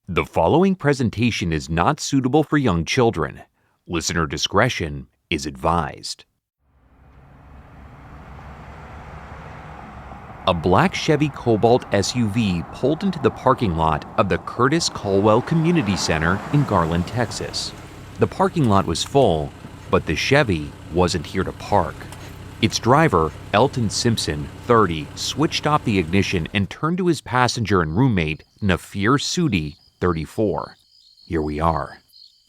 The following presentation is not suitable for young children. Listener discretion is advised. A black Chevy Cobalt SUV pulled into the parking lot of the Curtis Caldwell Community Center in Garland, Texas. The parking lot was full, but the Chevy wasn't here to park. Its driver, Elton Simpson, 30, switched off the ignition and turned to his passenger and roommate, Nafir Sudi, 34. Here we are.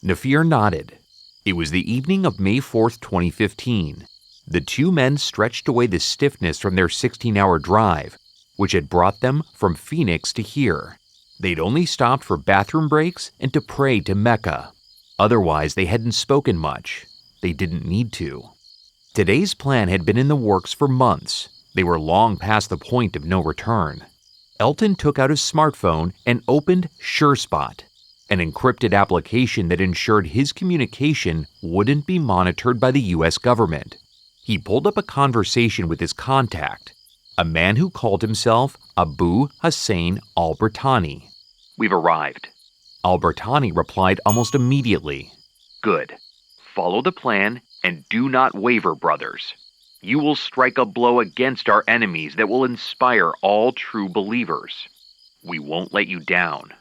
Nafir nodded. It was the evening of May 4th, 2015. The two men stretched away the stiffness from their 16-hour drive, which had brought them from Phoenix to here. They'd only stopped for bathroom breaks and to pray to Mecca. Otherwise, they hadn't spoken much. They didn't need to. Today's plan had been in the works for months. They were long past the point of no return. Elton took out his smartphone and opened SureSpot, an encrypted application that ensured his communication wouldn't be monitored by the U.S. government. He pulled up a conversation with his contact, a man who called himself Abu Hussain al-Britani. "We've arrived." Al-Britani replied almost immediately. "Good. Follow the plan and do not waver, brothers. You will strike a blow against our enemies that will inspire all true believers. We won't let you down."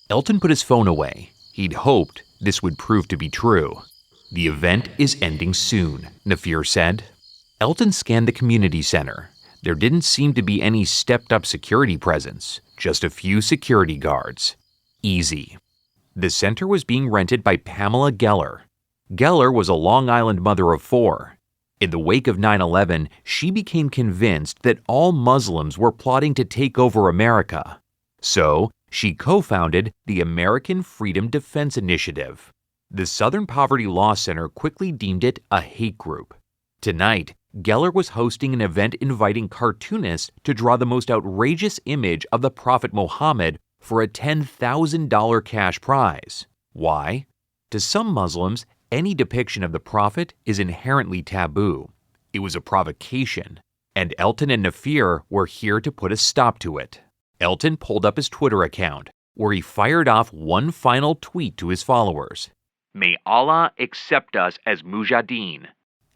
Elton put his phone away. He'd hoped this would prove to be true. "The event is ending soon," Nafir said. Elton scanned the community center. There didn't seem to be any stepped-up security presence, just a few security guards. Easy. The center was being rented by Pamela Geller. Geller was a Long Island mother of 4. In the wake of 9/11, she became convinced that all Muslims were plotting to take over America. So, she co-founded the American Freedom Defense Initiative. The Southern Poverty Law Center quickly deemed it a hate group. Tonight, Geller was hosting an event inviting cartoonists to draw the most outrageous image of the Prophet Muhammad for a $10,000 cash prize. Why? To some Muslims, any depiction of the Prophet is inherently taboo. It was a provocation, and Elton and Nafir were here to put a stop to it. Elton pulled up his Twitter account, where he fired off one final tweet to his followers. "May Allah accept us as mujahideen.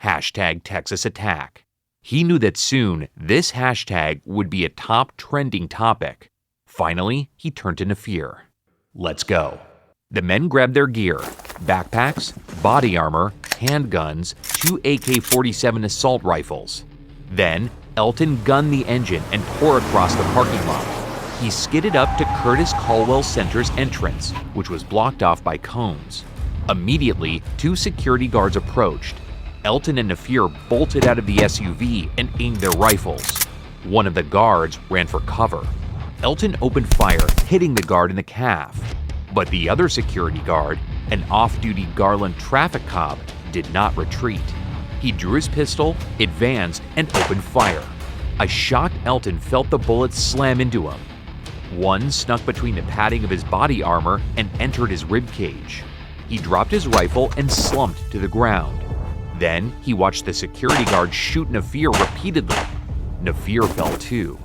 #TexasAttack. He knew that soon this hashtag would be a top trending topic. Finally, he turned to Nafir. "Let's go." The men grabbed their gear: backpacks, body armor, handguns, 2 AK-47 assault rifles. Then, Elton gunned the engine and tore across the parking lot. He skidded up to Curtis Caldwell Center's entrance, which was blocked off by cones. Immediately, 2 security guards approached. Elton and Nafir bolted out of the SUV and aimed their rifles. One of the guards ran for cover. Elton opened fire, hitting the guard in the calf. But the other security guard, an off-duty Garland traffic cop, did not retreat. He drew his pistol, advanced, and opened fire. A shocked Elton felt the bullets slam into him. One snuck between the padding of his body armor and entered his ribcage. He dropped his rifle and slumped to the ground. Then he watched the security guard shoot Nafir repeatedly. Nafir fell too.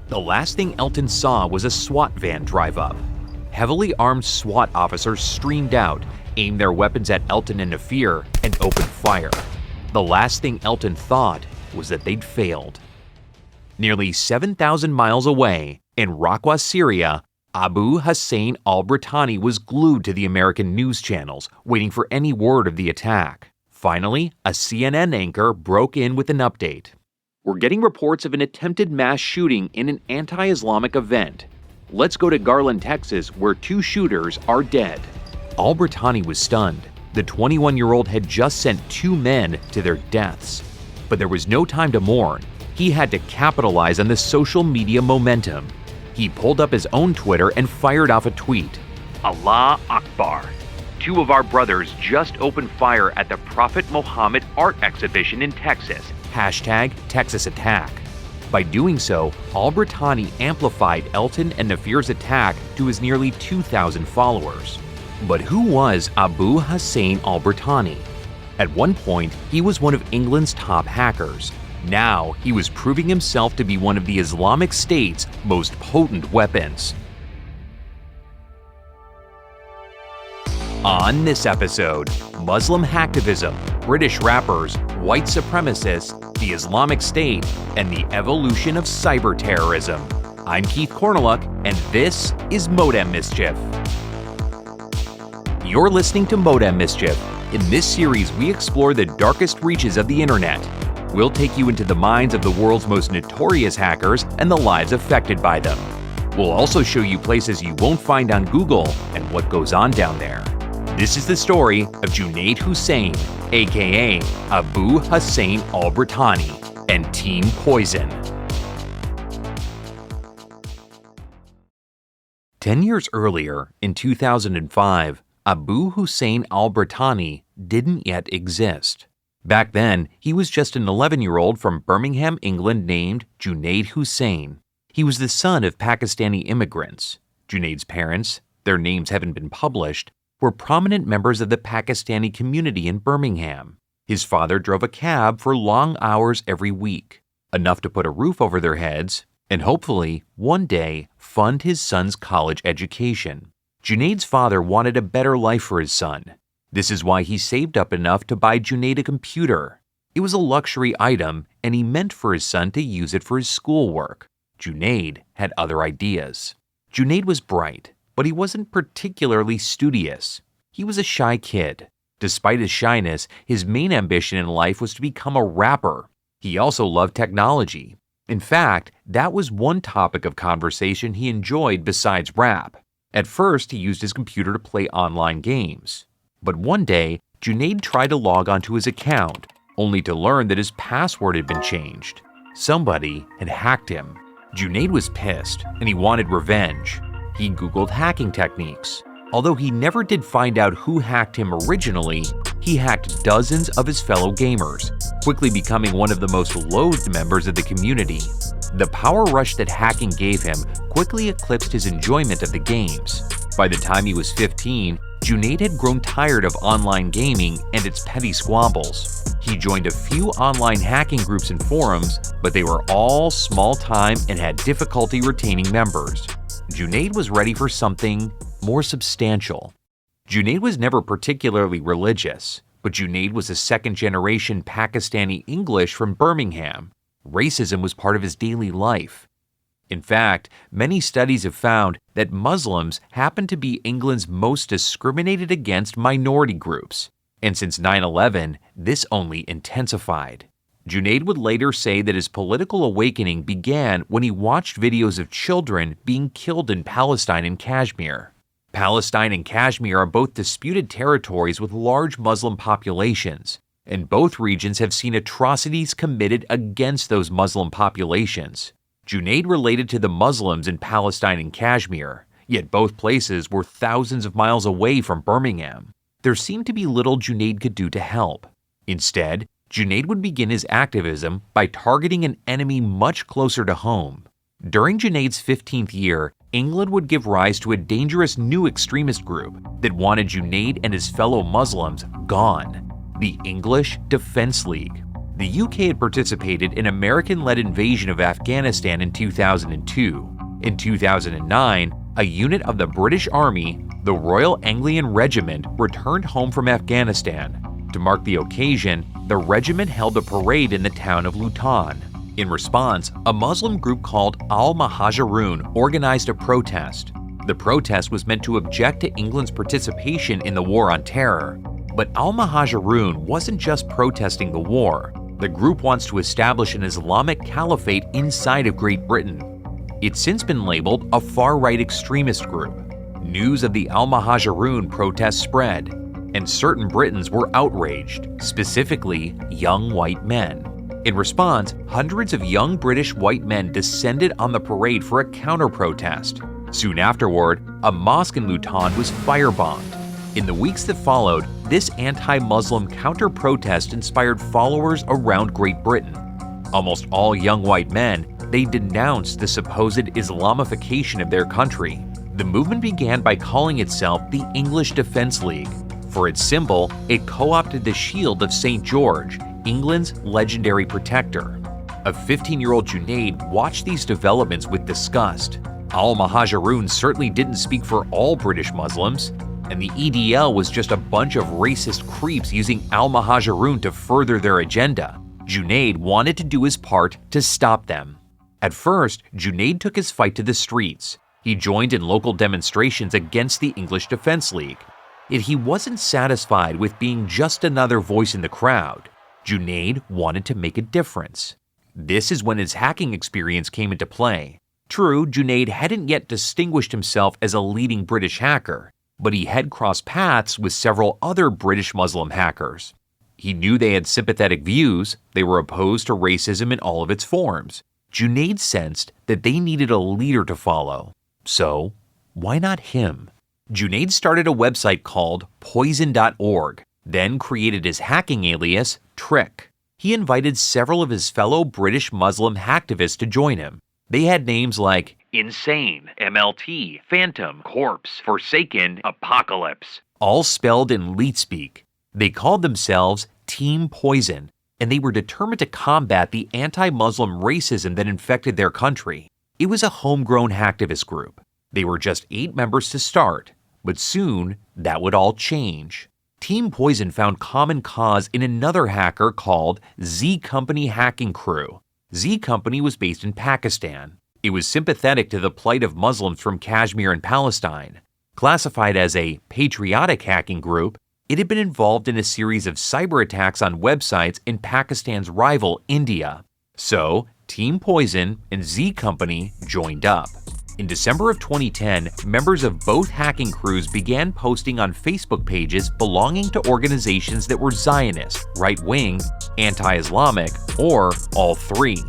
The last thing Elton saw was a SWAT van drive up. Heavily armed SWAT officers streamed out, aimed their weapons at Elton and Nafir, and opened fire. The last thing Elton thought was that they'd failed. Nearly 7,000 miles away, in Raqqa, Syria, Abu Hussain al-Britani was glued to the American news channels, waiting for any word of the attack. Finally, a CNN anchor broke in with an update. "We're getting reports of an attempted mass shooting in an anti-Islamic event. Let's go to Garland, Texas, where 2 shooters are dead." Al-Britani was stunned. The 21-year-old had just sent 2 men to their deaths. But there was no time to mourn. He had to capitalize on the social media momentum. He pulled up his own Twitter and fired off a tweet. "Allah Akbar. 2 of our brothers just opened fire at the Prophet Muhammad art exhibition in Texas. #TexasAttack." By doing so, al-Britani amplified Elton and Nafir's attack to his nearly 2,000 followers. But who was Abu Hussain al-Britani? At one point, he was one of England's top hackers. Now, he was proving himself to be one of the Islamic State's most potent weapons. On this episode, Muslim hacktivism, British rappers, white supremacists, the Islamic State, and the evolution of cyberterrorism. I'm Keith Corneluk, and this is Modem Mischief. You're listening to Modem Mischief. In this series, we explore the darkest reaches of the internet. We'll take you into the minds of the world's most notorious hackers and the lives affected by them. We'll also show you places you won't find on Google and what goes on down there. This is the story of Junaid Hussain, aka Abu Hussain al-Britani, and Team Poison. 10 years earlier, in 2005, Abu Hussain al-Britani didn't yet exist. Back then, he was just an 11-year-old from Birmingham, England named Junaid Hussain. He was the son of Pakistani immigrants. Junaid's parents, their names haven't been published, were prominent members of the Pakistani community in Birmingham. His father drove a cab for long hours every week, enough to put a roof over their heads, and hopefully, one day, fund his son's college education. Junaid's father wanted a better life for his son. This is why he saved up enough to buy Junaid a computer. It was a luxury item, and he meant for his son to use it for his schoolwork. Junaid had other ideas. Junaid was bright, but he wasn't particularly studious. He was a shy kid. Despite his shyness, his main ambition in life was to become a rapper. He also loved technology. In fact, that was one topic of conversation he enjoyed besides rap. At first, he used his computer to play online games. But one day, Junaid tried to log onto his account, only to learn that his password had been changed. Somebody had hacked him. Junaid was pissed, and he wanted revenge. He Googled hacking techniques. Although he never did find out who hacked him originally, he hacked dozens of his fellow gamers, quickly becoming one of the most loathed members of the community. The power rush that hacking gave him quickly eclipsed his enjoyment of the games. By the time he was 15, Junaid had grown tired of online gaming and its petty squabbles. He joined a few online hacking groups and forums, but they were all small-time and had difficulty retaining members. Junaid was ready for something more substantial. Junaid was never particularly religious, but Junaid was a second-generation Pakistani English from Birmingham. Racism was part of his daily life. In fact, many studies have found that Muslims happen to be England's most discriminated against minority groups, and since 9/11, this only intensified. Junaid would later say that his political awakening began when he watched videos of children being killed in Palestine and Kashmir. Palestine and Kashmir are both disputed territories with large Muslim populations, and both regions have seen atrocities committed against those Muslim populations. Junaid related to the Muslims in Palestine and Kashmir, yet both places were thousands of miles away from Birmingham. There seemed to be little Junaid could do to help. Instead, Junaid would begin his activism by targeting an enemy much closer to home. During Junaid's 15th year, England would give rise to a dangerous new extremist group that wanted Junaid and his fellow Muslims gone: the English Defence League. The UK had participated in American-led invasion of Afghanistan in 2002. In 2009, a unit of the British Army, the Royal Anglian Regiment, returned home from Afghanistan. To mark the occasion, the regiment held a parade in the town of Luton. In response, a Muslim group called Al-Muhajirun organized a protest. The protest was meant to object to England's participation in the war on terror. But Al-Muhajirun wasn't just protesting the war. The group wants to establish an Islamic caliphate inside of Great Britain. It's since been labeled a far-right extremist group. News of the Al-Muhajirun protest spread, and certain Britons were outraged, specifically young white men. In response, hundreds of young British white men descended on the parade for a counter-protest. Soon afterward, a mosque in Luton was firebombed. In the weeks that followed, this anti-Muslim counter-protest inspired followers around Great Britain. Almost all young white men, they denounced the supposed Islamification of their country. The movement began by calling itself the English Defence League. For its symbol, it co-opted the shield of St. George, England's legendary protector. A 15-year-old Junaid watched these developments with disgust. Al-Muhajirun certainly didn't speak for all British Muslims. and the EDL was just a bunch of racist creeps using al-Muhajirun to further their agenda. Junaid wanted to do his part to stop them. At first, Junaid took his fight to the streets. He joined in local demonstrations against the English Defense League. Yet he wasn't satisfied with being just another voice in the crowd. Junaid wanted to make a difference. This is when his hacking experience came into play. True, Junaid hadn't yet distinguished himself as a leading British hacker, but he had crossed paths with several other British Muslim hackers. He knew they had sympathetic views, they were opposed to racism in all of its forms. Junaid sensed that they needed a leader to follow. So, why not him? Junaid started a website called poison.org, then created his hacking alias, Trick. He invited several of his fellow British Muslim hacktivists to join him. They had names like Insane, MLT, Phantom, Corpse, Forsaken, Apocalypse, all spelled in leet speak. They called themselves Team Poison, and they were determined to combat the anti-Muslim racism that infected their country. It was a homegrown hacktivist group. They were just 8 members to start, but soon that would all change. Team Poison found common cause in another hacker called Z Company Hacking Crew. Z Company was based in Pakistan. It was sympathetic to the plight of Muslims from Kashmir and Palestine. Classified as a patriotic hacking group, it had been involved in a series of cyber attacks on websites in Pakistan's rival India. So, Team Poison and Z Company joined up. In December of 2010, members of both hacking crews began posting on Facebook pages belonging to organizations that were Zionist, right-wing, anti-Islamic, or all three.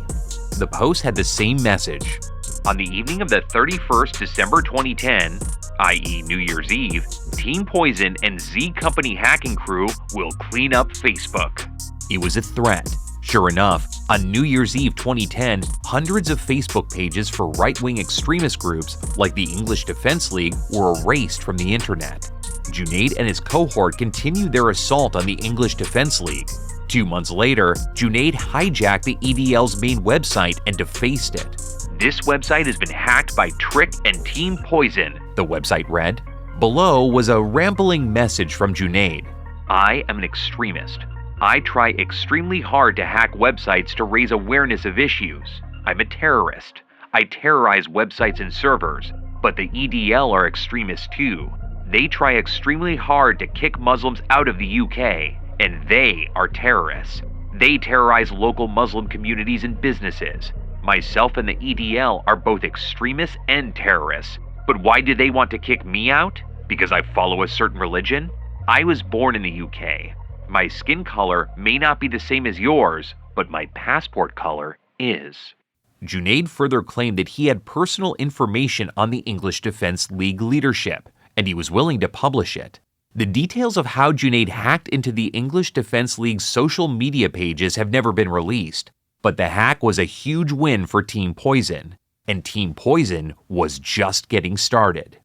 The posts had the same message. On the evening of the 31st December 2010, i.e. New Year's Eve, Team Poison and Z Company Hacking Crew will clean up Facebook. It was a threat. Sure enough, on New Year's Eve 2010, hundreds of Facebook pages for right-wing extremist groups like the English Defense League were erased from the internet. Junaid and his cohort continued their assault on the English Defense League. 2 months later, Junaid hijacked the EDL's main website and defaced it. "This website has been hacked by Trick and Team Poison," the website read. Below was a rambling message from Junaid. "I am an extremist. I try extremely hard to hack websites to raise awareness of issues. I'm a terrorist. I terrorize websites and servers, but the EDL are extremists too. They try extremely hard to kick Muslims out of the UK, and they are terrorists. They terrorize local Muslim communities and businesses. Myself and the EDL are both extremists and terrorists. But why do they want to kick me out? Because I follow a certain religion? I was born in the UK. My skin color may not be the same as yours, but my passport color is." Junaid further claimed that he had personal information on the English Defense League leadership, and he was willing to publish it. The details of how Junaid hacked into the English Defense League's social media pages have never been released, but the hack was a huge win for Team Poison, and Team Poison was just getting started.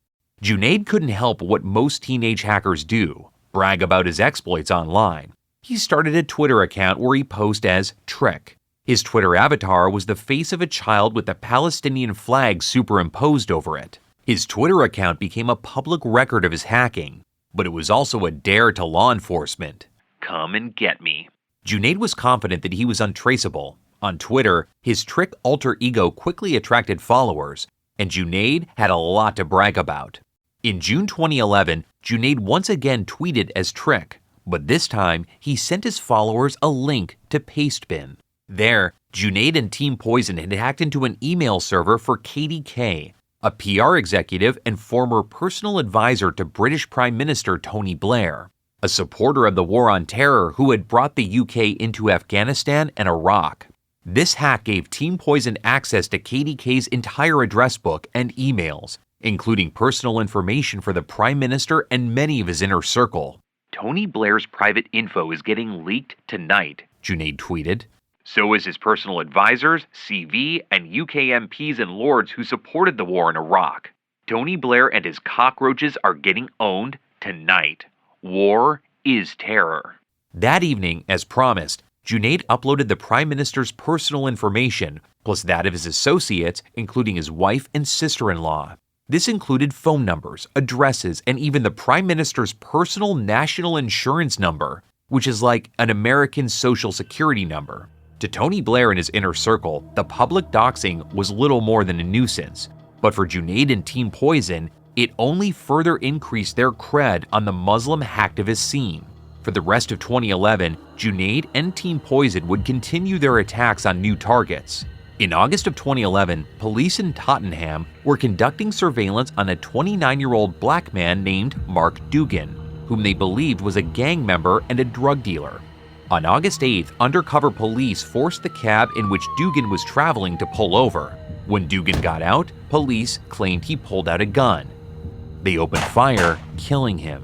Junaid couldn't help what most teenage hackers do: brag about his exploits online. He started a Twitter account where he posed as Trick. His Twitter avatar was the face of a child with the Palestinian flag superimposed over it. His Twitter account became a public record of his hacking, but it was also a dare to law enforcement. Come and get me. Junaid was confident that he was untraceable. On Twitter, his Trick alter ego quickly attracted followers, and Junaid had a lot to brag about. In June 2011, Junaid once again tweeted as Trick, but this time he sent his followers a link to Pastebin. There, Junaid and Team Poison had hacked into an email server for KDK, a PR executive and former personal advisor to British Prime Minister Tony Blair, a supporter of the war on terror who had brought the UK into Afghanistan and Iraq. This hack gave Team Poison access to KDK's entire address book and emails, including personal information for the Prime Minister and many of his inner circle. "Tony Blair's private info is getting leaked tonight," Junaid tweeted. "So is his personal advisors, CV, and UK MPs and lords who supported the war in Iraq. Tony Blair and his cockroaches are getting owned tonight. War is terror." That evening, as promised, Junaid uploaded the Prime Minister's personal information, plus that of his associates, including his wife and sister-in-law. This included phone numbers, addresses, and even the Prime Minister's personal national insurance number, which is like an American Social Security number. To Tony Blair and his inner circle, the public doxing was little more than a nuisance, but for Junaid and Team Poison, it only further increased their cred on the Muslim hacktivist scene. For the rest of 2011, Junaid and Team Poison would continue their attacks on new targets. In August of 2011, police in Tottenham were conducting surveillance on a 29-year-old black man named Mark Dugan, whom they believed was a gang member and a drug dealer. On August 8th, undercover police forced the cab in which Dugan was traveling to pull over. When Dugan got out, police claimed he pulled out a gun. They opened fire, killing him.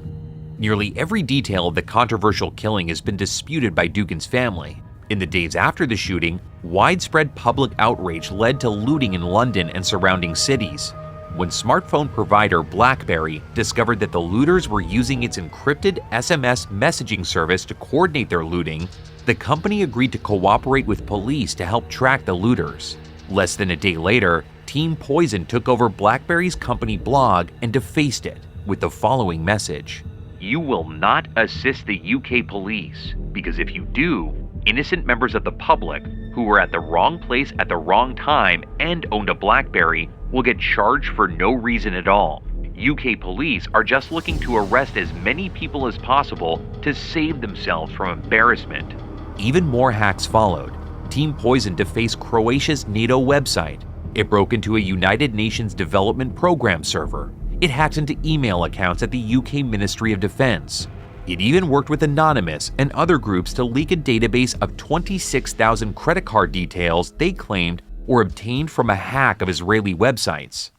Nearly every detail of the controversial killing has been disputed by Dugan's family. In the days after the shooting, widespread public outrage led to looting in London and surrounding cities. When smartphone provider BlackBerry discovered that the looters were using its encrypted SMS messaging service to coordinate their looting, the company agreed to cooperate with police to help track the looters. Less than a day later, Team Poison took over BlackBerry's company blog and defaced it with the following message: "You will not assist the UK police, because if you do, innocent members of the public who were at the wrong place at the wrong time and owned a BlackBerry will get charged for no reason at all. UK police are just looking to arrest as many people as possible to save themselves from embarrassment." Even more hacks followed. Team Poison defaced Croatia's NATO website. It broke into a United Nations Development Program server. It hacked into email accounts at the UK Ministry of Defense. It even worked with Anonymous and other groups to leak a database of 26,000 credit card details they claimed were obtained from a hack of Israeli websites.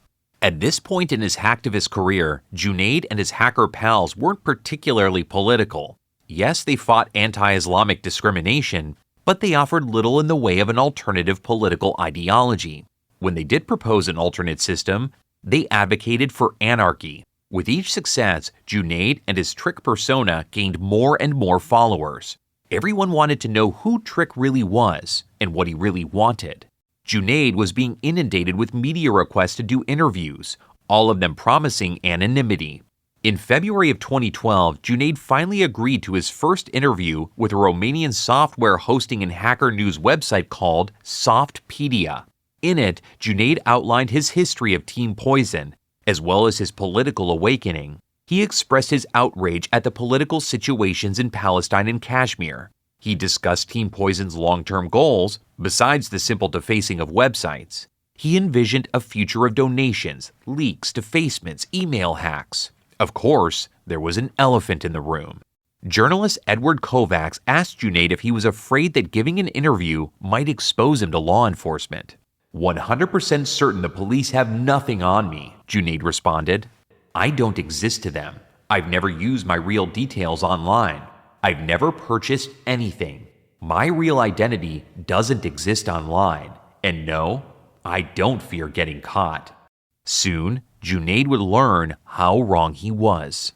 At this point in his hacktivist career, Junaid and his hacker pals weren't particularly political. Yes, they fought anti-Islamic discrimination, but they offered little in the way of an alternative political ideology. When they did propose an alternate system, they advocated for anarchy. With each success, Junaid and his Trick persona gained more and more followers. Everyone wanted to know who Trick really was and what he really wanted. Junaid was being inundated with media requests to do interviews, all of them promising anonymity. In February of 2012, Junaid finally agreed to his first interview with a Romanian software hosting and hacker news website called Softpedia. In it, Junaid outlined his history of Team Poison, as well as his political awakening. He expressed his outrage at the political situations in Palestine and Kashmir. He discussed Team Poison's long-term goals, besides the simple defacing of websites. He envisioned a future of donations, leaks, defacements, email hacks. Of course, there was an elephant in the room. Journalist Edward Kovacs asked Junaid if he was afraid that giving an interview might expose him to law enforcement. "100% certain the police have nothing on me," Junaid responded. "I don't exist to them. I've never used my real details online. I've never purchased anything. My real identity doesn't exist online. And no, I don't fear getting caught." Soon, Junaid would learn how wrong he was.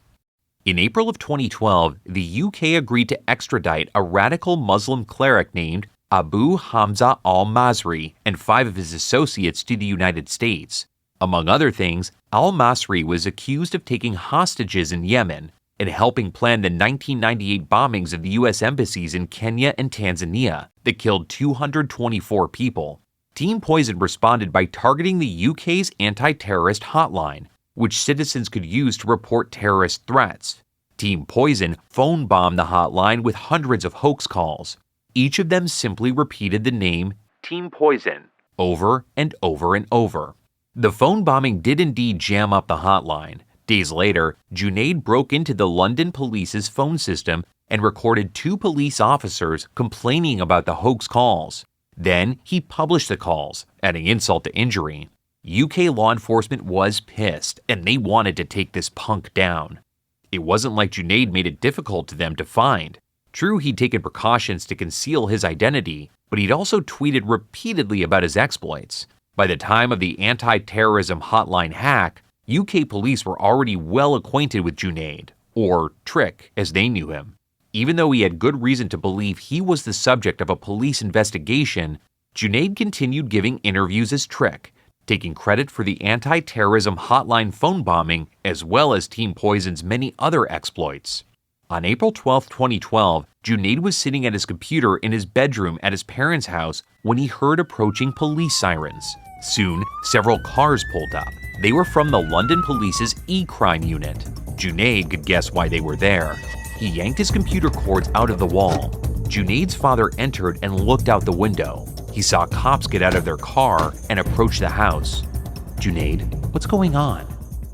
In April of 2012, the UK agreed to extradite a radical Muslim cleric named Abu Hamza al-Masri and 5 of his associates to the United States. Among other things, al-Masri was accused of taking hostages in Yemen and helping plan the 1998 bombings of the U.S. embassies in Kenya and Tanzania that killed 224 people. Team Poison responded by targeting the UK's anti-terrorist hotline, which citizens could use to report terrorist threats. Team Poison phone bombed the hotline with hundreds of hoax calls. Each of them simply repeated the name Team Poison over and over and over. The phone bombing did indeed jam up the hotline. Days later, Junaid broke into the London police's phone system and recorded 2 police officers complaining about the hoax calls. Then he published the calls, adding insult to injury. UK law enforcement was pissed, and they wanted to take this punk down. It wasn't like Junaid made it difficult to them to find. True, he'd taken precautions to conceal his identity, but he'd also tweeted repeatedly about his exploits. By the time of the anti-terrorism hotline hack, UK police were already well acquainted with Junaid, or Trick as they knew him. Even though he had good reason to believe he was the subject of a police investigation, Junaid continued giving interviews as Trick, taking credit for the anti-terrorism hotline phone bombing as well as Team Poison's many other exploits. On April 12, 2012, Junaid was sitting at his computer in his bedroom at his parents' house when he heard approaching police sirens. Soon, several cars pulled up. They were from the London Police's e-crime unit. Junaid could guess why they were there. He yanked his computer cords out of the wall. Junaid's father entered and looked out the window. He saw cops get out of their car and approach the house. "Junaid, what's going on?"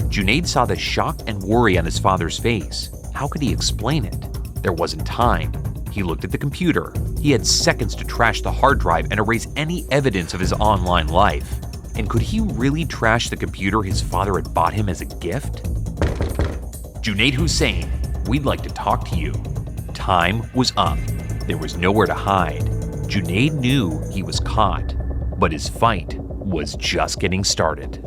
Junaid saw the shock and worry on his father's face. How could he explain it? There wasn't time. He looked at the computer. He had seconds to trash the hard drive and erase any evidence of his online life. And could he really trash the computer his father had bought him as a gift? "Junaid Hussain, we'd like to talk to you." Time was up. There was nowhere to hide. Junaid knew he was caught, but his fight was just getting started.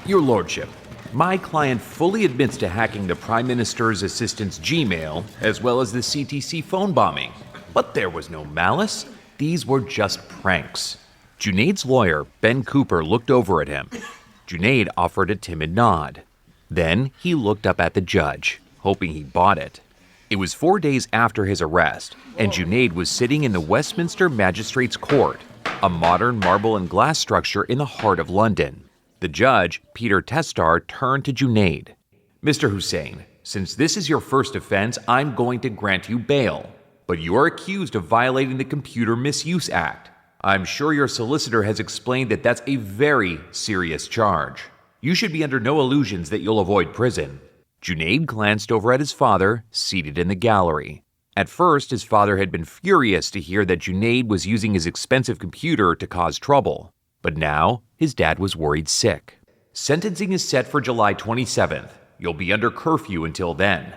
Your Lordship, my client fully admits to hacking the Prime Minister's assistant's Gmail, as well as the CTC phone bombing. But there was no malice. These were just pranks. Junaid's lawyer, Ben Cooper, looked over at him. Junaid offered a timid nod. Then he looked up at the judge, hoping he bought it. It was 4 days after his arrest, and Junaid was sitting in the Westminster Magistrates' Court, a modern marble and glass structure in the heart of London. The judge, Peter Testar, turned to Junaid. "Mr. Hussain, since this is your first offense, I'm going to grant you bail. But you are accused of violating the Computer Misuse Act. I'm sure your solicitor has explained that that's a very serious charge. You should be under no illusions that you'll avoid prison." Junaid glanced over at his father, seated in the gallery. At first, his father had been furious to hear that Junaid was using his expensive computer to cause trouble. But now, his dad was worried sick. "Sentencing is set for July 27th. You'll be under curfew until then."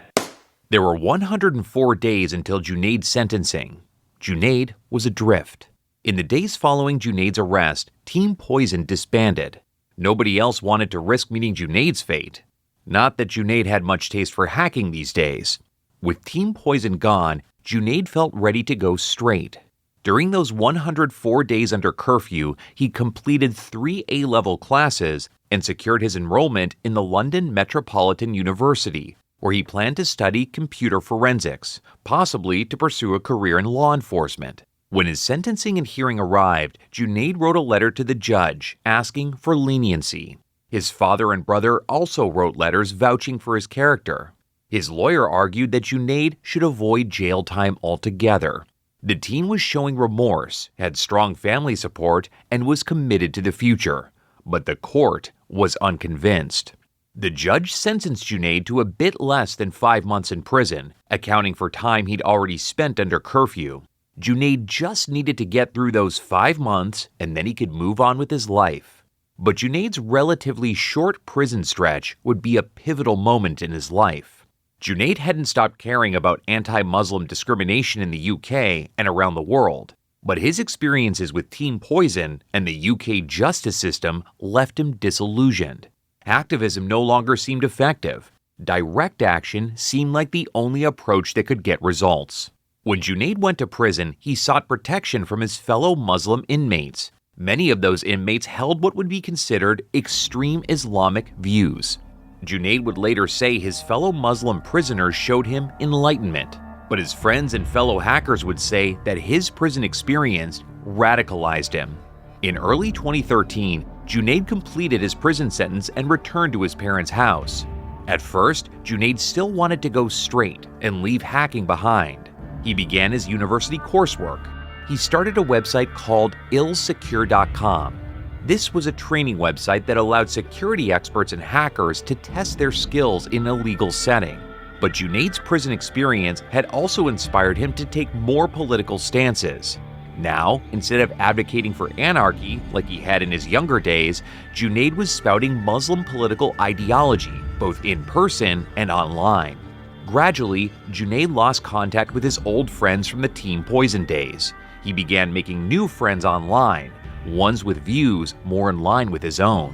There were 104 days until Junaid's sentencing. Junaid was adrift. In the days following Junaid's arrest, Team Poison disbanded. Nobody else wanted to risk meeting Junaid's fate. Not that Junaid had much taste for hacking these days. With Team Poison gone, Junaid felt ready to go straight. During those 104 days under curfew, he completed 3 A-level classes and secured his enrollment in the London Metropolitan University, where he planned to study computer forensics, possibly to pursue a career in law enforcement. When his sentencing and hearing arrived, Junaid wrote a letter to the judge asking for leniency. His father and brother also wrote letters vouching for his character. His lawyer argued that Junaid should avoid jail time altogether. The teen was showing remorse, had strong family support, and was committed to the future. But the court was unconvinced. The judge sentenced Junaid to a bit less than 5 months in prison, accounting for time he'd already spent under curfew. Junaid just needed to get through those 5 months, and then he could move on with his life. But Junaid's relatively short prison stretch would be a pivotal moment in his life. Junaid hadn't stopped caring about anti-Muslim discrimination in the UK and around the world, but his experiences with Team Poison and the UK justice system left him disillusioned. Hacktivism no longer seemed effective. Direct action seemed like the only approach that could get results. When Junaid went to prison, he sought protection from his fellow Muslim inmates. Many of those inmates held what would be considered extreme Islamic views. Junaid would later say his fellow Muslim prisoners showed him enlightenment, but his friends and fellow hackers would say that his prison experience radicalized him. In early 2013, Junaid completed his prison sentence and returned to his parents' house. At first, Junaid still wanted to go straight and leave hacking behind. He began his university coursework. He started a website called illsecure.com. This was a training website that allowed security experts and hackers to test their skills in a legal setting. But Junaid's prison experience had also inspired him to take more political stances. Now, instead of advocating for anarchy like he had in his younger days, Junaid was spouting Muslim political ideology, both in person and online. Gradually, Junaid lost contact with his old friends from the Team Poison days. He began making new friends online, ones with views more in line with his own.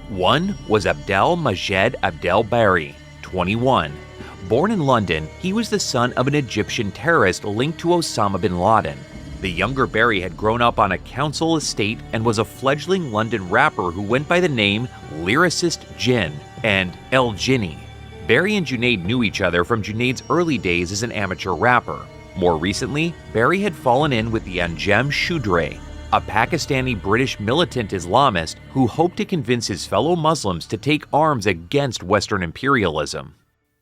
One was Abdel Majed Abdel Bari, 21. Born in London, he was the son of an Egyptian terrorist linked to Osama bin Laden. The younger Barry had grown up on a council estate and was a fledgling London rapper who went by the name Lyricist Jin and El Jinni. Barry and Junaid knew each other from Junaid's early days as an amateur rapper. More recently, Barry had fallen in with the Anjem Choudhury, a Pakistani-British militant Islamist who hoped to convince his fellow Muslims to take arms against Western imperialism.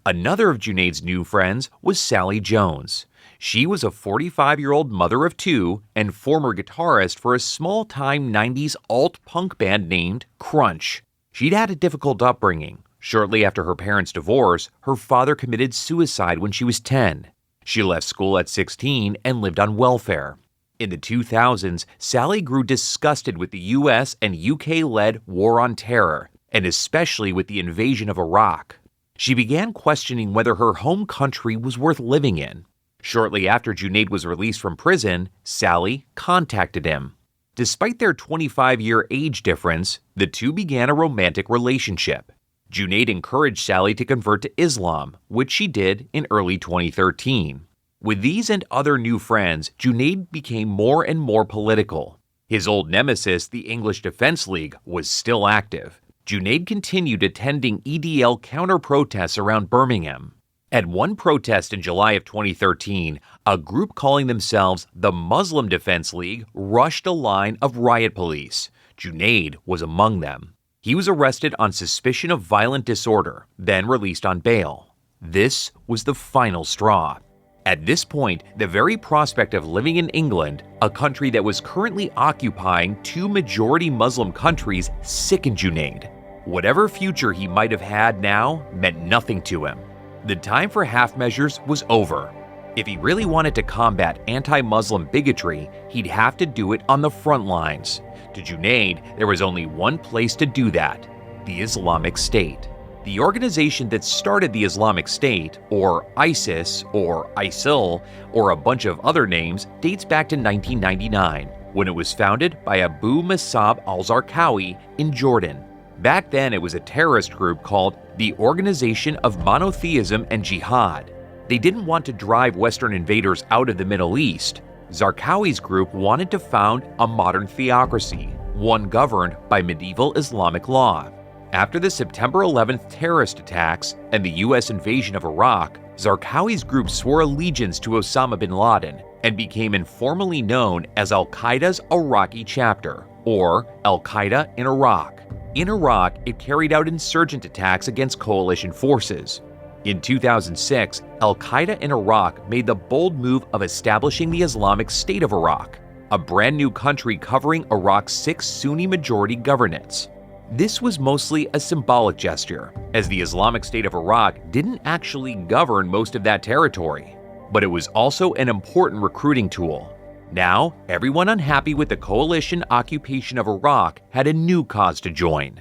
Another of Junaid's new friends was Sally Jones. She was a 45-year-old mother of two and former guitarist for a small-time 90s alt-punk band named Crunch. She'd had a difficult upbringing. Shortly after her parents' divorce, her father committed suicide when she was 10. She left school at 16 and lived on welfare. In the 2000s, Sally grew disgusted with the US and UK-led War on Terror, and especially with the invasion of Iraq. She began questioning whether her home country was worth living in. Shortly after Junaid was released from prison, Sally contacted him. Despite their 25-year age difference, the two began a romantic relationship. Junaid encouraged Sally to convert to Islam, which she did in early 2013. With these and other new friends, Junaid became more and more political. His old nemesis, the English Defence League, was still active. Junaid continued attending EDL counter-protests around Birmingham. At one protest in July of 2013, a group calling themselves the Muslim Defense League rushed a line of riot police. Junaid was among them. He was arrested on suspicion of violent disorder, then released on bail. This was the final straw. At this point, the very prospect of living in England, a country that was currently occupying two majority Muslim countries, sickened Junaid. Whatever future he might have had now meant nothing to him. The time for half measures was over. If he really wanted to combat anti-Muslim bigotry, he'd have to do it on the front lines. To Junaid, there was only one place to do that: the Islamic State. The organization that started the Islamic State, or ISIS, or ISIL, or a bunch of other names, dates back to 1999, when it was founded by Abu Musab al-Zarqawi in Jordan. Back then, it was a terrorist group called the Organization of Monotheism and Jihad. They didn't want to drive Western invaders out of the Middle East. Zarqawi's group wanted to found a modern theocracy, one governed by medieval Islamic law. After the September 11th terrorist attacks and the U.S. invasion of Iraq, Zarqawi's group swore allegiance to Osama bin Laden and became informally known as Al-Qaeda's Iraqi chapter, or Al-Qaeda in Iraq. In Iraq, it carried out insurgent attacks against coalition forces. In 2006, Al-Qaeda in Iraq made the bold move of establishing the Islamic State of Iraq, a brand new country covering Iraq's 6 Sunni-majority governorates. This was mostly a symbolic gesture, as the Islamic State of Iraq didn't actually govern most of that territory, but it was also an important recruiting tool. Now, everyone unhappy with the coalition occupation of Iraq had a new cause to join.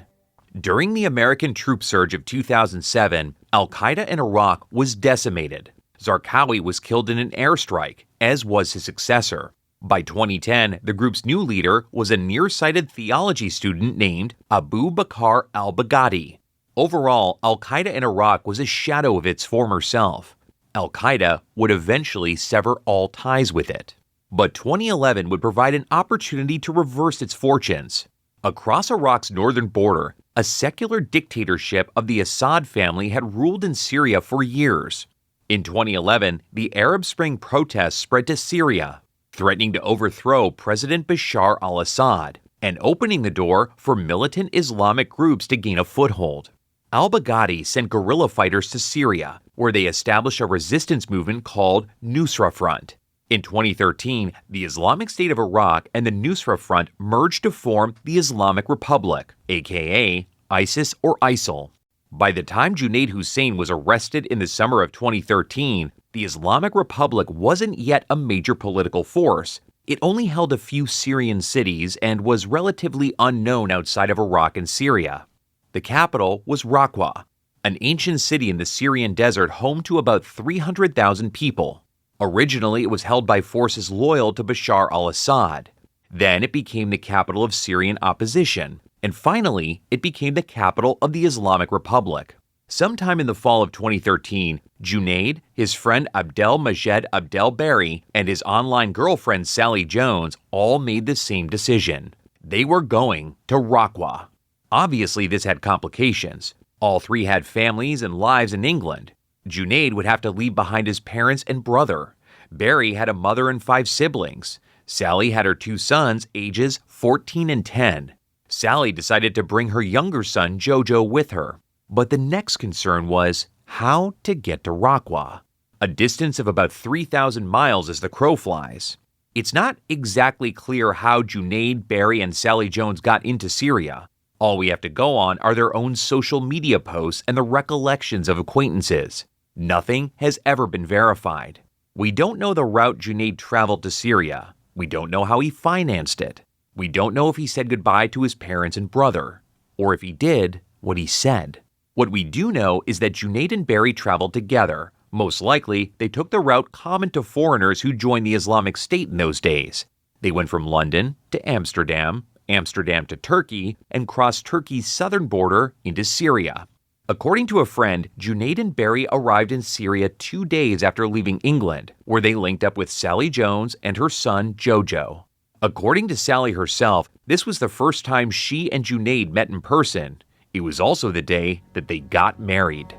During the American troop surge of 2007, Al-Qaeda in Iraq was decimated. Zarqawi was killed in an airstrike, as was his successor. By 2010, the group's new leader was a nearsighted theology student named Abu Bakr al-Baghdadi. Overall, Al-Qaeda in Iraq was a shadow of its former self. Al-Qaeda would eventually sever all ties with it. But 2011 would provide an opportunity to reverse its fortunes. Across Iraq's northern border, a secular dictatorship of the Assad family had ruled in Syria for years. In 2011, the Arab Spring protests spread to Syria, threatening to overthrow President Bashar al-Assad and opening the door for militant Islamic groups to gain a foothold. Al-Baghdadi sent guerrilla fighters to Syria, where they established a resistance movement called Nusra Front. In 2013, the Islamic State of Iraq and the Nusra Front merged to form the Islamic Republic, aka ISIS or ISIL. By the time Junaid Hussain was arrested in the summer of 2013, the Islamic Republic wasn't yet a major political force. It only held a few Syrian cities and was relatively unknown outside of Iraq and Syria. The capital was Raqqa, an ancient city in the Syrian desert home to about 300,000 people. Originally, it was held by forces loyal to Bashar al-Assad. Then it became the capital of Syrian opposition, and finally, it became the capital of the Islamic Republic. Sometime in the fall of 2013, Junaid, his friend Abdelmajed Abdelbari, and his online girlfriend Sally Jones all made the same decision. They were going to Raqqa. Obviously, this had complications. All three had families and lives in England. Junaid would have to leave behind his parents and brother. Barry had a mother and 5 siblings. Sally had her 2 sons, ages 14 and 10. Sally decided to bring her younger son, Jojo, with her. But the next concern was how to get to Raqqa, a distance of about 3,000 miles as the crow flies. It's not exactly clear how Junaid, Barry, and Sally Jones got into Syria. All we have to go on are their own social media posts and the recollections of acquaintances. Nothing has ever been verified. We don't know the route Junaid traveled to Syria. We don't know how he financed it. We don't know if he said goodbye to his parents and brother, or if he did, what he said. What we do know is that Junaid and Barry traveled together. Most likely, they took the route common to foreigners who joined the Islamic State in those days. They went from London to Amsterdam, Amsterdam to Turkey, and crossed Turkey's southern border into Syria. According to a friend, Junaid and Barry arrived in Syria 2 days after leaving England, where they linked up with Sally Jones and her son Jojo. According to Sally herself, this was the first time she and Junaid met in person. It was also the day that they got married.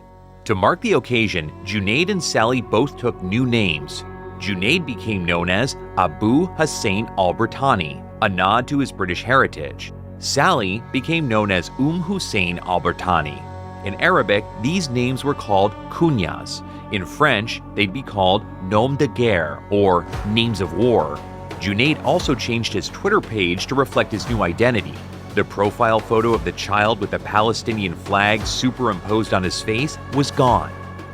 To mark the occasion, Junaid and Sally both took new names. Junaid became known as Abu Hussain al-Brittani, a nod to his British heritage. Sally became known as Hussein al-Brittani. In Arabic, these names were called kunyas. In French, they'd be called noms de guerre, or names of war. Junaid also changed his Twitter page to reflect his new identity. The profile photo of the child with the Palestinian flag superimposed on his face was gone.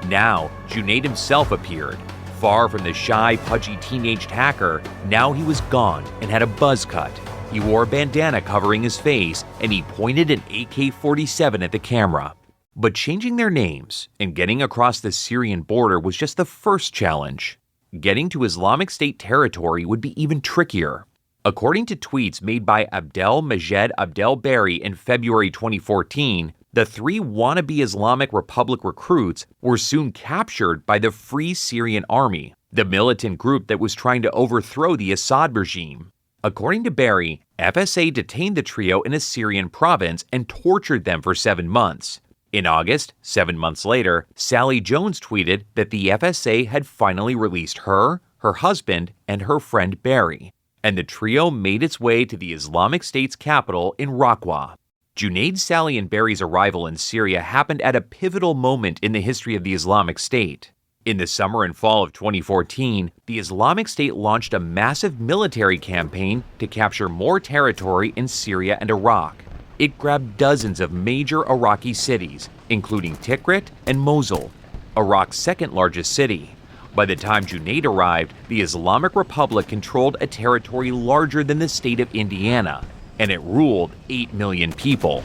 Now, Junaid himself appeared. Far from the shy, pudgy teenage hacker, now he was gone and had a buzz cut. He wore a bandana covering his face, and he pointed an AK-47 at the camera. But changing their names and getting across the Syrian border was just the first challenge. Getting to Islamic State territory would be even trickier. According to tweets made by Abdelmajed Abdelbari in February 2014, the 3 wannabe Islamic Republic recruits were soon captured by the Free Syrian Army, the militant group that was trying to overthrow the Assad regime. According to Barry, FSA detained the trio in a Syrian province and tortured them for 7 months. In August, 7 months later, Sally Jones tweeted that the FSA had finally released her, her husband, and her friend Barry, and the trio made its way to the Islamic State's capital in Raqqa. Junaid, Sally, and Barry's arrival in Syria happened at a pivotal moment in the history of the Islamic State. In the summer and fall of 2014, the Islamic State launched a massive military campaign to capture more territory in Syria and Iraq. It grabbed dozens of major Iraqi cities, including Tikrit and Mosul, Iraq's second largest city. By the time Junaid arrived, the Islamic Republic controlled a territory larger than the state of Indiana, and it ruled 8 million people.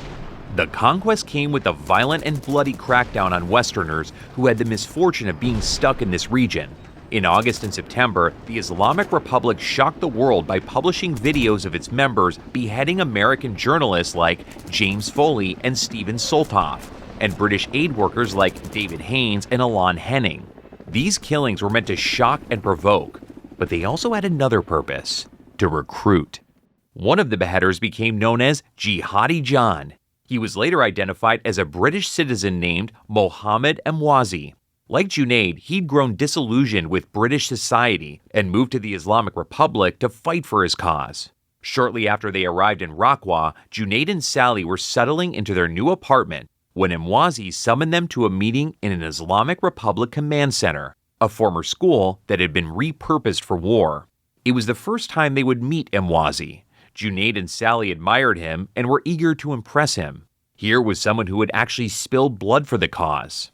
The conquest came with a violent and bloody crackdown on Westerners who had the misfortune of being stuck in this region. In August and September, the Islamic Republic shocked the world by publishing videos of its members beheading American journalists like James Foley and Stephen Soltoff, and British aid workers like David Haynes and Alan Henning. These killings were meant to shock and provoke, but they also had another purpose: to recruit. One of the beheaders became known as Jihadi John. He was later identified as a British citizen named Mohammed Emwazi. Like Junaid, he'd grown disillusioned with British society and moved to the Islamic Republic to fight for his cause. Shortly after they arrived in Raqqa, Junaid and Sally were settling into their new apartment when Emwazi summoned them to a meeting in an Islamic Republic command center, a former school that had been repurposed for war. It was the first time they would meet Emwazi. Junaid and Sally admired him and were eager to impress him. Here was someone who had actually spilled blood for the cause.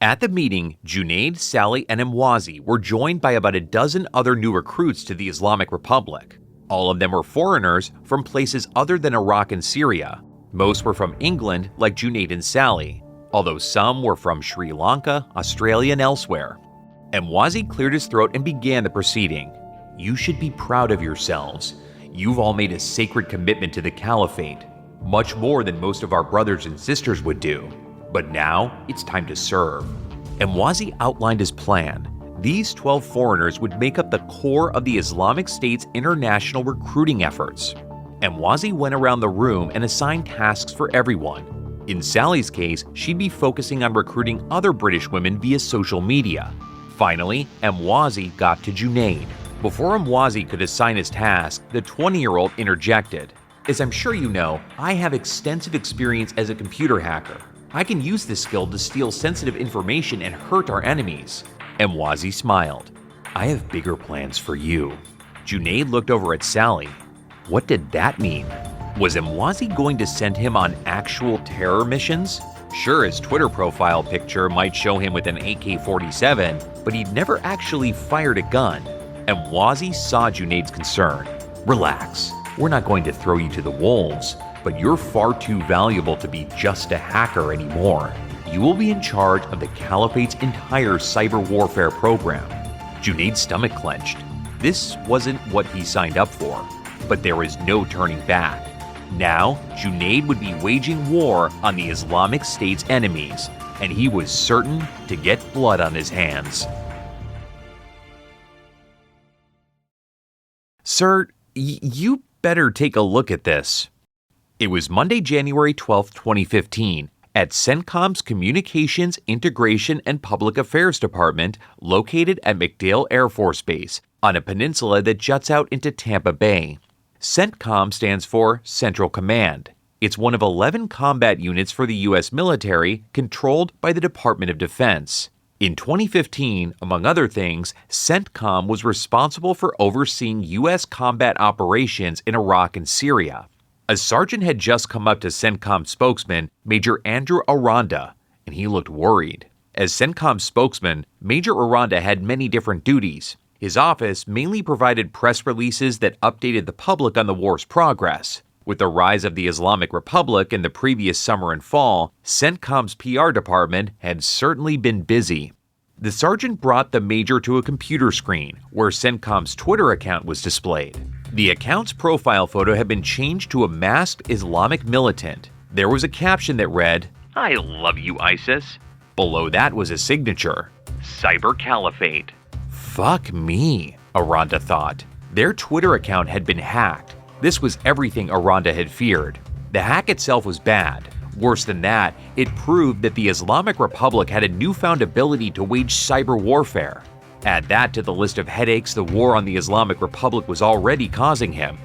At the meeting, Junaid, Sally, and Emwazi were joined by about a dozen other new recruits to the Islamic Republic. All of them were foreigners from places other than Iraq and Syria. Most were from England, like Junaid and Sally, although some were from Sri Lanka, Australia, and elsewhere. Emwazi cleared his throat and began the proceeding. "You should be proud of yourselves. You've all made a sacred commitment to the caliphate, much more than most of our brothers and sisters would do. But now it's time to serve. Emwazi outlined his plan. These 12 foreigners would make up the core of the Islamic State's international recruiting efforts. Emwazi went around the room and assigned tasks for everyone. In Sally's case, she'd be focusing on recruiting other British women via social media. Finally, Emwazi got to Junaid. Before Emwazi could assign his task, the 20-year-old interjected. As I'm sure you know, I have extensive experience as a computer hacker. I can use this skill to steal sensitive information and hurt our enemies. Emwazi smiled. I have bigger plans for you. Junaid looked over at Sally. What did that mean? Was Emwazi going to send him on actual terror missions? Sure, his Twitter profile picture might show him with an AK-47, but he'd never actually fired a gun. Emwazi saw Junaid's concern. Relax, we're not going to throw you to the wolves, but you're far too valuable to be just a hacker anymore. You will be in charge of the Caliphate's entire cyber warfare program. Junaid's stomach clenched. This wasn't what he signed up for, but there was no turning back. Now, Junaid would be waging war on the Islamic State's enemies, and he was certain to get blood on his hands. Sir, you better take a look at this. It was Monday, January 12, 2015, at CENTCOM's Communications, Integration, and Public Affairs Department, located at MacDill Air Force Base, on a peninsula that juts out into Tampa Bay. CENTCOM stands for Central Command. It's one of 11 combat units for the U.S. military controlled by the Department of Defense. In 2015, among other things, CENTCOM was responsible for overseeing U.S. combat operations in Iraq and Syria. A sergeant had just come up to CENTCOM spokesman, Major Andrew Aranda, and he looked worried. As CENTCOM spokesman, Major Aranda had many different duties. His office mainly provided press releases that updated the public on the war's progress. With the rise of the Islamic Republic in the previous summer and fall, CENTCOM's PR department had certainly been busy. The sergeant brought the major to a computer screen, where CENTCOM's Twitter account was displayed. The account's profile photo had been changed to a masked Islamic militant. There was a caption that read, "I love you, ISIS." Below that was a signature, Cyber Caliphate. Fuck me, Aranda thought. Their Twitter account had been hacked. This was everything Aranda had feared. The hack itself was bad. Worse than that, it proved that the Islamic Republic had a newfound ability to wage cyber warfare. Add that to the list of headaches the war on the Islamic Republic was already causing him.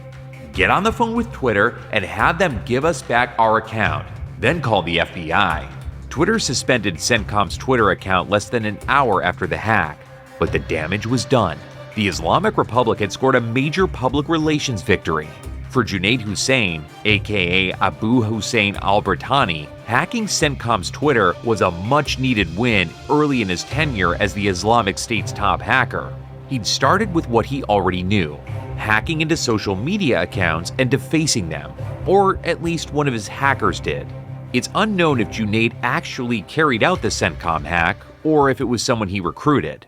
Get on the phone with Twitter and have them give us back our account, then call the FBI. Twitter suspended CENTCOM's Twitter account less than an hour after the hack, but the damage was done. The Islamic Republic had scored a major public relations victory. For Junaid Hussain, aka Abu Hussein al-Britani, hacking CENTCOM's Twitter was a much-needed win early in his tenure as the Islamic State's top hacker. He'd started with what he already knew, hacking into social media accounts and defacing them, or at least one of his hackers did. It's unknown if Junaid actually carried out the CENTCOM hack, or if it was someone he recruited.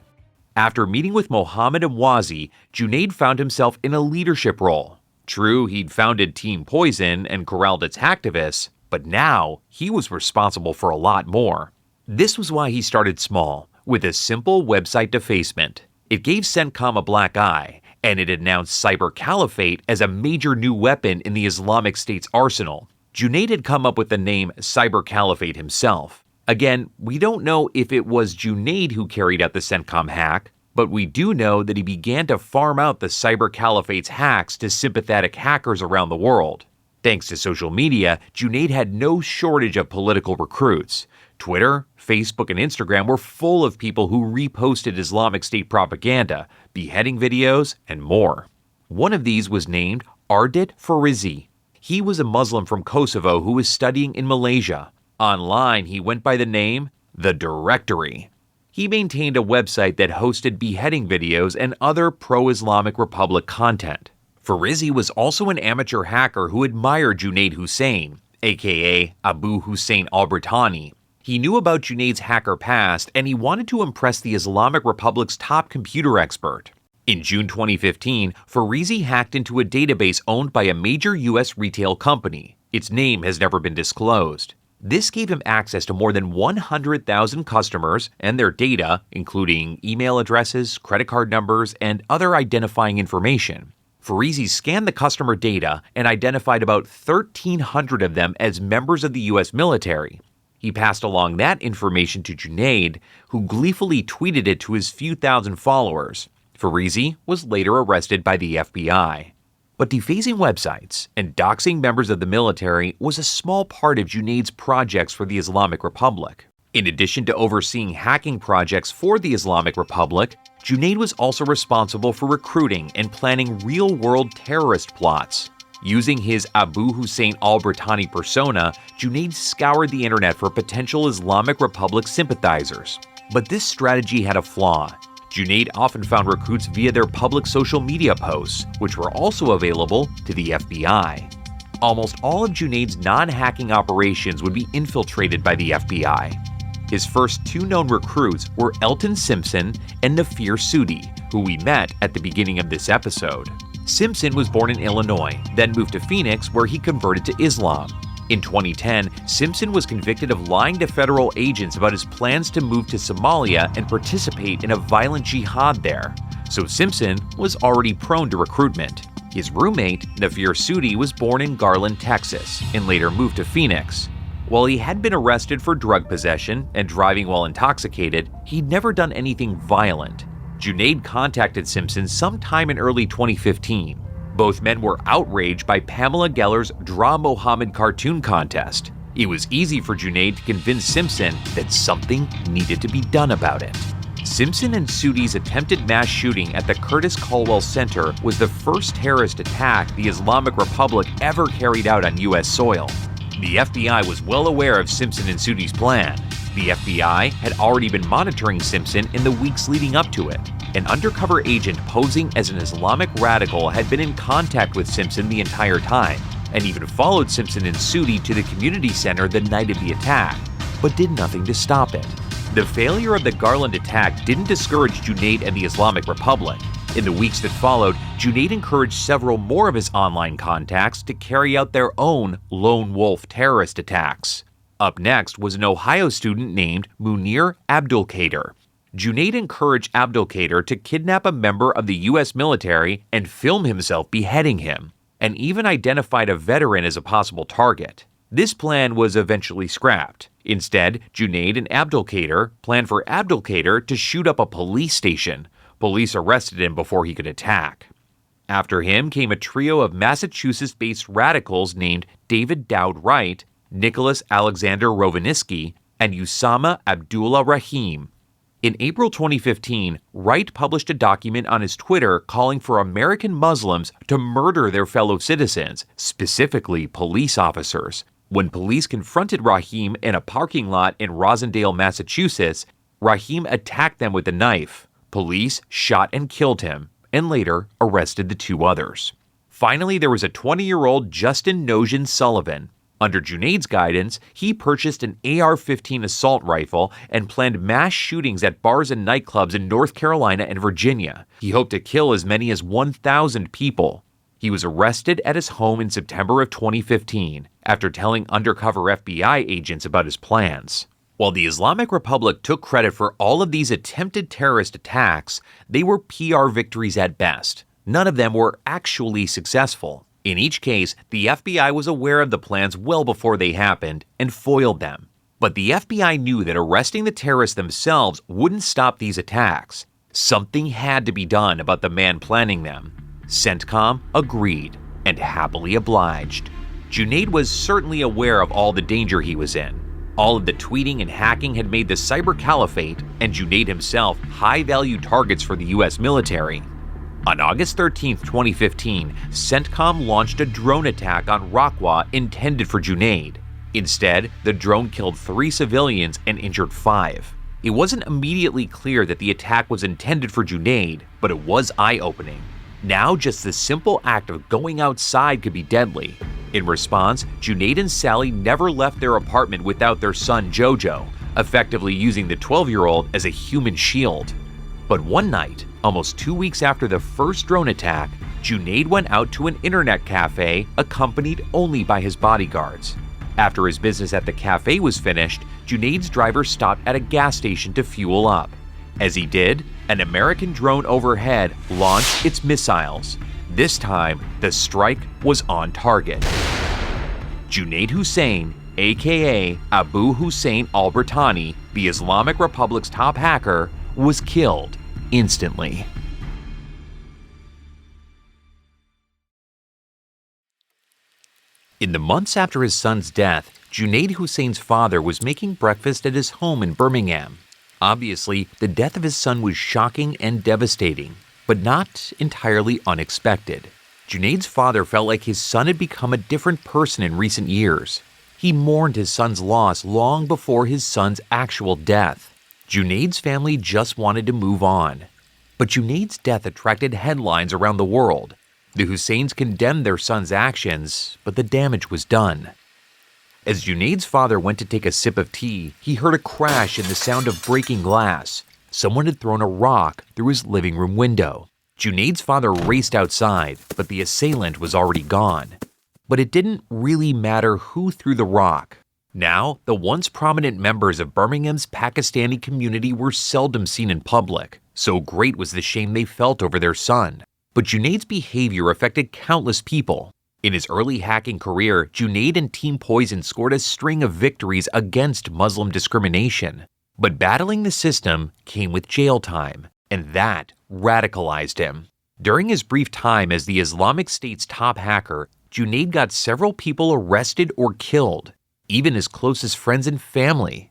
After meeting with Mohammed Emwazi, Junaid found himself in a leadership role. True, he'd founded Team Poison and corralled its hacktivists, but now he was responsible for a lot more. This was why he started small, with a simple website defacement. It gave CENTCOM a black eye, and it announced Cyber Caliphate as a major new weapon in the Islamic State's arsenal. Junaid had come up with the name Cyber Caliphate himself. Again, we don't know if it was Junaid who carried out the CENTCOM hack, but we do know that he began to farm out the Cyber Caliphate's hacks to sympathetic hackers around the world. Thanks to social media, Junaid had no shortage of political recruits. Twitter, Facebook, and Instagram were full of people who reposted Islamic State propaganda, beheading videos, and more. One of these was named Ardit Farizi. He was a Muslim from Kosovo who was studying in Malaysia. Online, he went by the name The Directory. He maintained a website that hosted beheading videos and other pro-Islamic Republic content. Farizi was also an amateur hacker who admired Junaid Hussain, aka Abu Hussein al-Britani. He knew about Junaid's hacker past, and he wanted to impress the Islamic Republic's top computer expert. In June 2015, Farizi hacked into a database owned by a major U.S. retail company. Its name has never been disclosed. This gave him access to more than 100,000 customers and their data, including email addresses, credit card numbers, and other identifying information. Farizi scanned the customer data and identified about 1,300 of them as members of the U.S. military. He passed along that information to Junaid, who gleefully tweeted it to his few thousand followers. Farizi was later arrested by the FBI. But defacing websites and doxing members of the military was a small part of Junaid's projects for the Islamic Republic. In addition to overseeing hacking projects for the Islamic Republic, Junaid was also responsible for recruiting and planning real-world terrorist plots. Using his Abu Hussein al-Brittani persona, Junaid scoured the internet for potential Islamic Republic sympathizers. But this strategy had a flaw. Junaid often found recruits via their public social media posts, which were also available to the FBI. Almost all of Junaid's non-hacking operations would be infiltrated by the FBI. His first two known recruits were Elton Simpson and Nafir Sudi, who we met at the beginning of this episode. Simpson was born in Illinois, then moved to Phoenix, where he converted to Islam. In 2010, Simpson was convicted of lying to federal agents about his plans to move to Somalia and participate in a violent jihad there. So Simpson was already prone to recruitment. His roommate, Nafir Sudi, was born in Garland, Texas, and later moved to Phoenix. While he had been arrested for drug possession and driving while intoxicated, he'd never done anything violent. Junaid contacted Simpson sometime in early 2015. Both men were outraged by Pamela Geller's Draw Mohammed cartoon contest. It was easy for Junaid to convince Simpson that something needed to be done about it. Simpson and Sudi's attempted mass shooting at the Curtis Culwell Center was the first terrorist attack the Islamic Republic ever carried out on U.S. soil. The FBI was well aware of Simpson and Sudi's plan. The FBI had already been monitoring Simpson in the weeks leading up to it. An undercover agent posing as an Islamic radical had been in contact with Simpson the entire time, and even followed Simpson and Sudi to the community center the night of the attack, but did nothing to stop it. The failure of the Garland attack didn't discourage Junaid and the Islamic Republic. In the weeks that followed, Junaid encouraged several more of his online contacts to carry out their own lone wolf terrorist attacks. Up next was an Ohio student named Munir Abdulkader. Junaid encouraged Abdulkader to kidnap a member of the U.S. military and film himself beheading him, and even identified a veteran as a possible target. This plan was eventually scrapped. Instead, Junaid and Abdulkader planned for Abdulkader to shoot up a police station. Police arrested him before he could attack. After him came a trio of Massachusetts-based radicals named David Dowd Wright, Nicholas Alexander Rovaniski, and Usama Abdullah Rahim. In April 2015, Wright published a document on his Twitter calling for American Muslims to murder their fellow citizens, specifically police officers. When police confronted Rahim in a parking lot in Rosendale, Massachusetts, Rahim attacked them with a knife. Police shot and killed him, and later arrested the two others. Finally, there was a 20-year-old Justin Nogin Sullivan. Under Junaid's guidance, he purchased an AR-15 assault rifle and planned mass shootings at bars and nightclubs in North Carolina and Virginia. He hoped to kill as many as 1,000 people. He was arrested at his home in September of 2015 after telling undercover FBI agents about his plans. While the Islamic Republic took credit for all of these attempted terrorist attacks, they were PR victories at best. None of them were actually successful. In each case, the FBI was aware of the plans well before they happened and foiled them. But the FBI knew that arresting the terrorists themselves wouldn't stop these attacks. Something had to be done about the man planning them. CENTCOM agreed and happily obliged. Junaid was certainly aware of all the danger he was in. All of the tweeting and hacking had made the cyber caliphate and Junaid himself high-value targets for the U.S. military. On August 13, 2015, CENTCOM launched a drone attack on Raqqa intended for Junaid. Instead, the drone killed 3 civilians and injured 5. It wasn't immediately clear that the attack was intended for Junaid, but it was eye-opening. Now, just the simple act of going outside could be deadly. In response, Junaid and Sally never left their apartment without their son Jojo, effectively using the 12-year-old as a human shield. But one night, almost 2 weeks after the first drone attack, Junaid went out to an internet cafe accompanied only by his bodyguards. After his business at the cafe was finished, Junaid's driver stopped at a gas station to fuel up. As he did, an American drone overhead launched its missiles. This time, the strike was on target. Junaid Hussain, aka Abu Hussein al-Britani, the Islamic Republic's top hacker, was killed instantly. In the months after his son's death, Junaid Hussein's father was making breakfast at his home in Birmingham. Obviously, the death of his son was shocking and devastating, but not entirely unexpected. Junaid's father felt like his son had become a different person in recent years. He mourned his son's loss long before his son's actual death. Junaid's family just wanted to move on. But Junaid's death attracted headlines around the world. The Husseins condemned their son's actions, but the damage was done. As Junaid's father went to take a sip of tea, he heard a crash and the sound of breaking glass. Someone had thrown a rock through his living room window. Junaid's father raced outside, but the assailant was already gone. But it didn't really matter who threw the rock. Now, the once prominent members of Birmingham's Pakistani community were seldom seen in public, so great was the shame they felt over their son. But Junaid's behavior affected countless people. In his early hacking career, Junaid and Team Poison scored a string of victories against Muslim discrimination. But battling the system came with jail time, and that radicalized him. During his brief time as the Islamic State's top hacker, Junaid got several people arrested or killed, even his closest friends and family.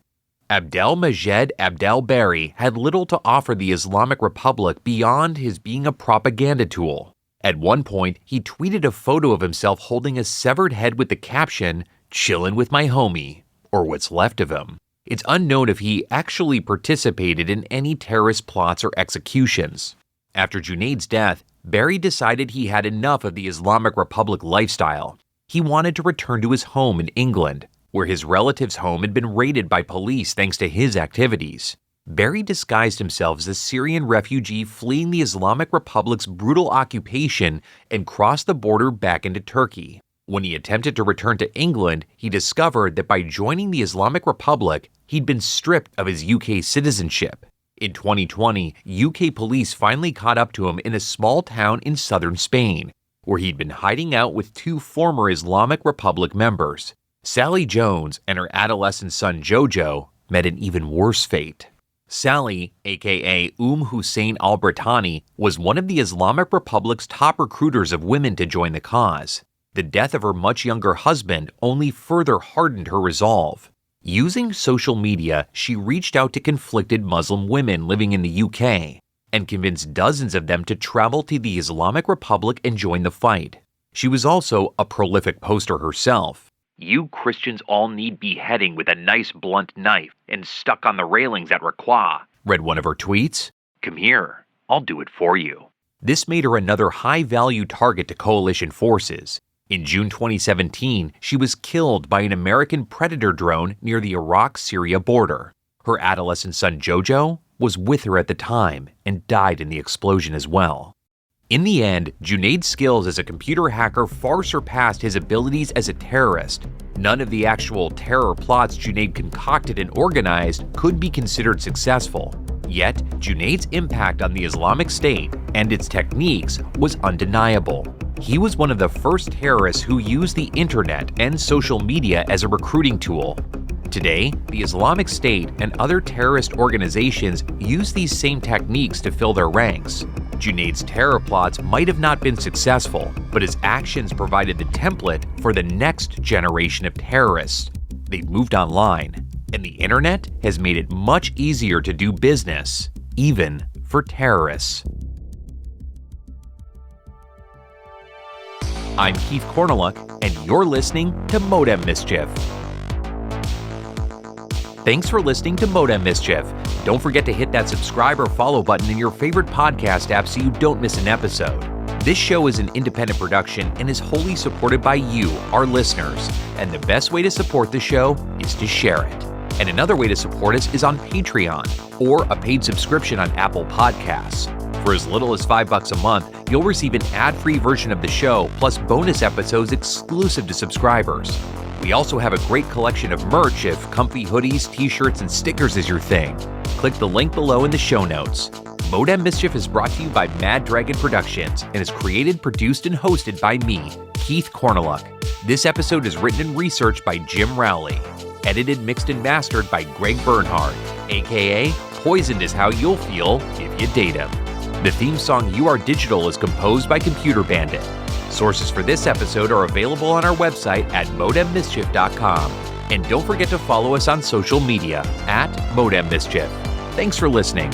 Abdelmajed Abdelbari had little to offer the Islamic Republic beyond his being a propaganda tool. At one point, he tweeted a photo of himself holding a severed head with the caption, "Chillin' with my homie," or what's left of him. It's unknown if he actually participated in any terrorist plots or executions. After Junaid's death, Barry decided he had enough of the Islamic Republic lifestyle. He wanted to return to his home in England, where his relative's home had been raided by police thanks to his activities. Barry disguised himself as a Syrian refugee fleeing the Islamic Republic's brutal occupation and crossed the border back into Turkey. When he attempted to return to England, he discovered that by joining the Islamic Republic, he'd been stripped of his UK citizenship. In 2020, UK police finally caught up to him in a small town in southern Spain, where he'd been hiding out with two former Islamic Republic members. Sally Jones and her adolescent son Jojo met an even worse fate. Sally, aka Hussein al-Britani, was one of the Islamic Republic's top recruiters of women to join the cause. The death of her much younger husband only further hardened her resolve. Using social media, she reached out to conflicted Muslim women living in the UK and convinced dozens of them to travel to the Islamic Republic and join the fight. She was also a prolific poster herself. "You Christians all need beheading with a nice blunt knife and stuck on the railings at Raqqa," read one of her tweets. "Come here, I'll do it for you." This made her another high-value target to coalition forces. In June 2017, she was killed by an American Predator drone near the Iraq-Syria border. Her adolescent son Jojo was with her at the time and died in the explosion as well. In the end, Junaid's skills as a computer hacker far surpassed his abilities as a terrorist. None of the actual terror plots Junaid concocted and organized could be considered successful. Yet, Junaid's impact on the Islamic State and its techniques was undeniable. He was one of the first terrorists who used the internet and social media as a recruiting tool. Today, the Islamic State and other terrorist organizations use these same techniques to fill their ranks. Junaid's terror plots might have not been successful, but his actions provided the template for the next generation of terrorists. They've moved online, and the internet has made it much easier to do business, even for terrorists. I'm Keith Corneluk, and you're listening to Modem Mischief. Thanks for listening to Modem Mischief. Don't forget to hit that subscribe or follow button in your favorite podcast app so you don't miss an episode. This show is an independent production and is wholly supported by you, our listeners. And the best way to support the show is to share it. And another way to support us is on Patreon or a paid subscription on Apple Podcasts. For as little as $5 a month, you'll receive an ad-free version of the show plus bonus episodes exclusive to subscribers. We also have a great collection of merch if comfy hoodies, t-shirts, and stickers is your thing. Click the link below in the show notes. Modem Mischief is brought to you by Mad Dragon Productions and is created, produced, and hosted by me, Keith Corneluck. This episode is written and researched by Jim Rowley. Edited, mixed, and mastered by Greg Bernhard, aka Poisoned is How You'll Feel If You Date Him. The theme song You Are Digital is composed by Computerbandit. Sources for this episode are available on our website at modemmischief.com. And don't forget to follow us on social media at Modem Mischief. Thanks for listening.